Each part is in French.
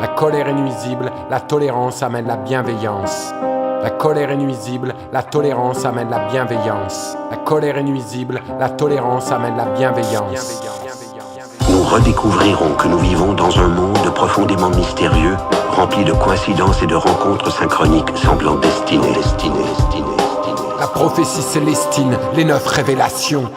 La colère est nuisible, la tolérance amène la bienveillance. La colère est nuisible, la tolérance amène la bienveillance. La colère est nuisible, la tolérance amène la bienveillance. Nous redécouvrirons que nous vivons dans un monde profondément mystérieux, rempli de coïncidences et de rencontres synchroniques semblant destinées. La prophétie célestine, les 9 révélations.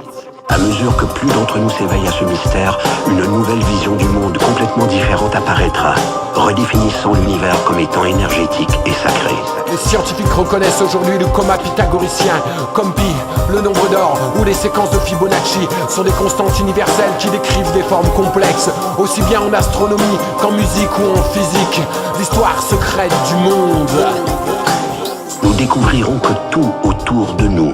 À mesure que plus d'entre nous s'éveillent à ce mystère, une nouvelle vision du monde complètement différente apparaîtra, redéfinissant l'univers comme étant énergétique et sacré. Les scientifiques reconnaissent aujourd'hui le coma pythagoricien, comme pi, le nombre d'or ou les séquences de Fibonacci sont des constantes universelles qui décrivent des formes complexes, aussi bien en astronomie qu'en musique ou en physique. L'histoire secrète du monde. Nous découvrirons que tout autour de nous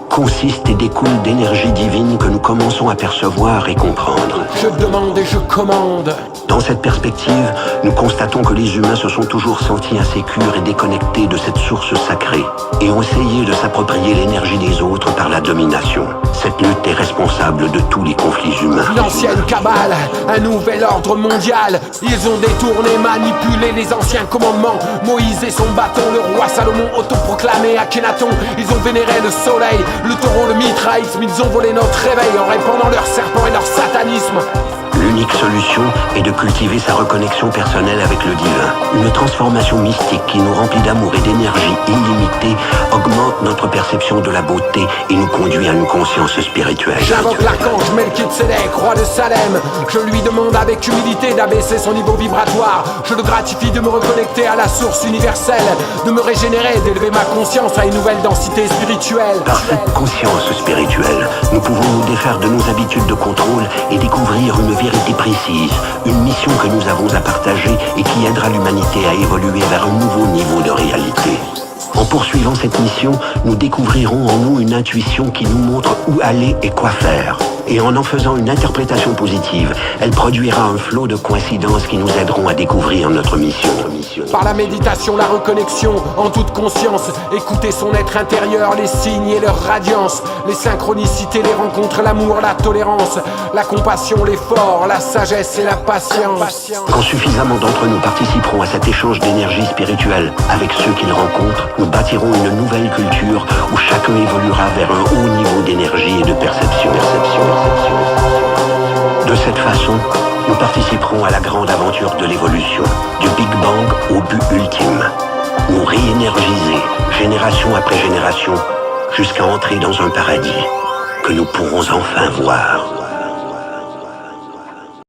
consiste et découle d'énergie divine que nous commençons à percevoir et comprendre. Je demande et je commande. Dans cette perspective, nous constatons que les humains se sont toujours sentis insécures et déconnectés de cette source sacrée et ont essayé de s'approprier l'énergie des autres par la domination. Cette lutte est responsable de tous les conflits humains. Une ancienne cabale, un nouvel ordre mondial. Ils ont détourné, manipulé les anciens commandements. Moïse et son bâton, le roi Salomon autoproclamé Akhenaton. Ils ont vénéré le soleil, le taureau, le mitraïsme. Ils ont volé notre réveil en répandant leur serpent et leur satanisme. L'unique solution est de cultiver sa reconnexion personnelle avec le divin. Une transformation mystique qui nous remplit d'amour et d'énergie illimitée augmente notre perception de la beauté et nous conduit à une conscience spirituelle. J'invoque l'archange Melchizedek, roi de Salem. Je lui demande avec humilité d'abaisser son niveau vibratoire. Je le gratifie de me reconnecter à la source universelle, de me régénérer, d'élever ma conscience à une nouvelle densité spirituelle. Par cette conscience spirituelle, nous pouvons nous défaire de nos habitudes de contrôle et découvrir une vérité précise, une mission que nous avons à partager et qui aidera l'humanité à évoluer vers un nouveau niveau de réalité. En poursuivant cette mission, nous découvrirons en nous une intuition qui nous montre où aller et quoi faire. Et en faisant une interprétation positive, elle produira un flot de coïncidences qui nous aideront à découvrir notre mission. Par la méditation, la reconnexion, en toute conscience, écouter son être intérieur, les signes et leur radiance, les synchronicités, les rencontres, l'amour, la tolérance, la compassion, l'effort, la sagesse et la patience. Quand suffisamment d'entre nous participeront à cet échange d'énergie spirituelle avec ceux qu'ils rencontrent, nous bâtirons une nouvelle culture où chacun évoluera vers un haut niveau d'énergie et de perception. De cette façon, nous participerons à la grande aventure de l'évolution, du Big Bang au but ultime. Nous réénergiser, génération après génération, jusqu'à entrer dans un paradis que nous pourrons enfin voir.